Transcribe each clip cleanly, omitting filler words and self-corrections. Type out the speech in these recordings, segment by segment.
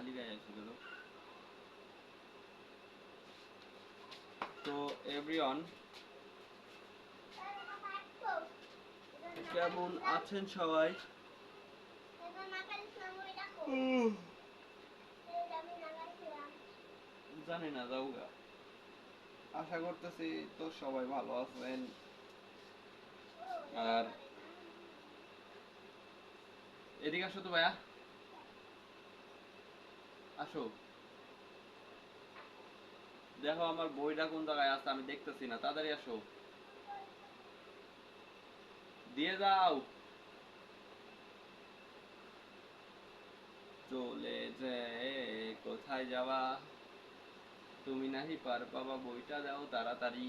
খালি গায়ে এসে গেল। তো এভরিওয়ান, কেমন আছেন সবাই? জানি না, যাওগা। আশা করতেছি তো সবাই ভালো আছেন। আর এদিকে আসো তো ভাইয়া, আসো। দেখো আমার বইটা কোন জায়গায় আছে, আমি দেখতেছি না, তাড়াতাড়ি আসো, দিয়ে যাও। চলে যে কোথায় যাওয়া, তুমি নাহি পার পাবা, বইটা দাও তাড়াতাড়ি।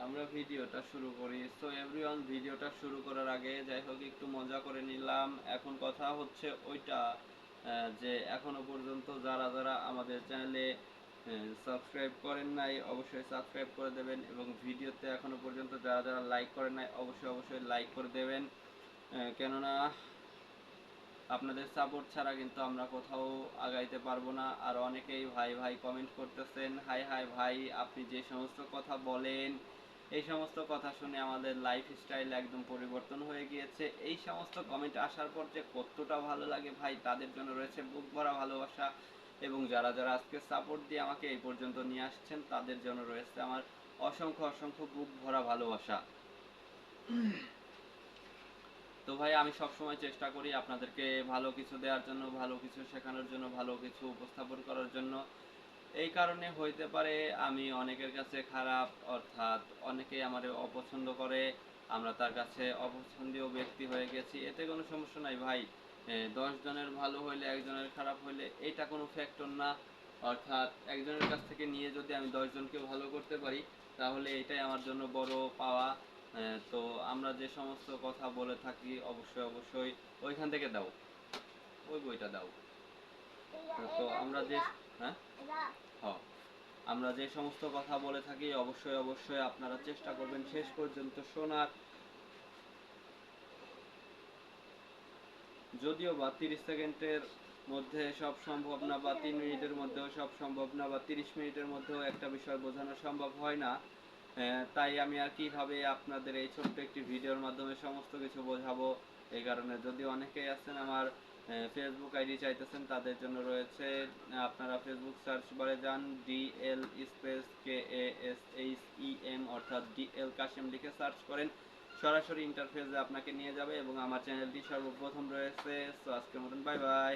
আমরা ভিডিওটা শুরু করি। সো এভরিওয়ান, ভিডিওটা শুরু করার আগে যাই হোক একটু মজা করে নিলাম। এখন কথা হচ্ছে ওইটা, যে এখনো পর্যন্ত যারা যারা আমাদের চ্যানেলে সাবস্ক্রাইব করেন নাই অবশ্যই সাবস্ক্রাইব করে দেবেন, এবং ভিডিওতে এখনো পর্যন্ত যারা যারা লাইক করেন নাই অবশ্যই অবশ্যই লাইক করে দেবেন। কেননা আপনাদের সাপোর্ট ছাড়া কিন্তু আমরা কোথাও আগাইতে পারবো না। আর অনেকেই ভাই ভাই কমেন্ট করতেছেন, হাই হাই ভাই আপনি যে সমস্ত কথা বলেন এই সমস্ত কথা শুনে আমাদের লাইফ স্টাইল একদম পরিবর্তন হয়ে গিয়েছে। এই সমস্ত কমেন্ট আসার পর যে কতটা ভালো লাগে ভাই, তাদের জন্য রয়েছে বুক ভরা ভালোবাসা। এবং যারা যারা আজকে সাপোর্ট দিয়ে আমাকে এই পর্যন্ত নিয়ে আসছেন তাদের জন্য রয়েছে আমার অসংখ্য অসংখ্য বুক ভরা ভালোবাসা। তো ভাই আমি সবসময় চেষ্টা করি আপনাদেরকে ভালো কিছু দেওয়ার জন্য, ভালো কিছু শেখানোর জন্য, ভালো কিছু উপস্থাপন করার জন্য। এই কারণে হইতে পারে আমি অনেকের কাছে খারাপ, অর্থাৎ অনেকেই আমার অপছন্দ করে, আমরা তার কাছে অপছন্দীয় ব্যক্তি হয়ে গেছি। এতে কোনো সমস্যা নাই ভাই। 10 জনের ভালো হইলে একজনের খারাপ হইলে এটা কোনো ফ্যাক্টর না। অর্থাৎ একজনের কাছ থেকে নিয়ে যদি আমি 10 জনকে ভালো করতে পারি তাহলে এটাই আমার জন্য বড় পাওয়া। তো আমরা যে সমস্ত কথা বলে থাকি অবশ্যই অবশ্যই ওইখান থেকে দাও, ওই বইটা দাও। তো আমরা যে, হ্যাঁ হ্যাঁ, আমরা যে সমস্ত কথা বলে থাকি অবশ্যই অবশ্যই আপনারা চেষ্টা করবেন শেষ পর্যন্ত শোনার। যদিও বা 30 সেকেন্ডের মধ্যে সব সম্ভব না, বা 3 মিনিটের মধ্যেও সব সম্ভব না, বা 30 মিনিটের মধ্যেও একটা বিষয় বোঝানো সম্ভব হয় না। তাই আমি আর কিভাবে আপনাদের এই ছোট্ট একটি ভিডিওর মাধ্যমে সমস্ত কিছু বোঝাবো। এই কারণে যদি অনেকেই আছেন আমার ফেসবুক আইডি চাইতেছেন তাদের জন্য রয়েছে, আপনারা ফেসবুক সার্চ বারে যান, DL স্পেস KASHEM অর্থাৎ DL কাশেম লিখে সার্চ করেন, সরাসরি ইন্টারফেসে আপনাকে নিয়ে যাবে এবং আমার চ্যানেলটি সর্বপ্রথম রয়েছে। সো আজকের মতন বাই বাই।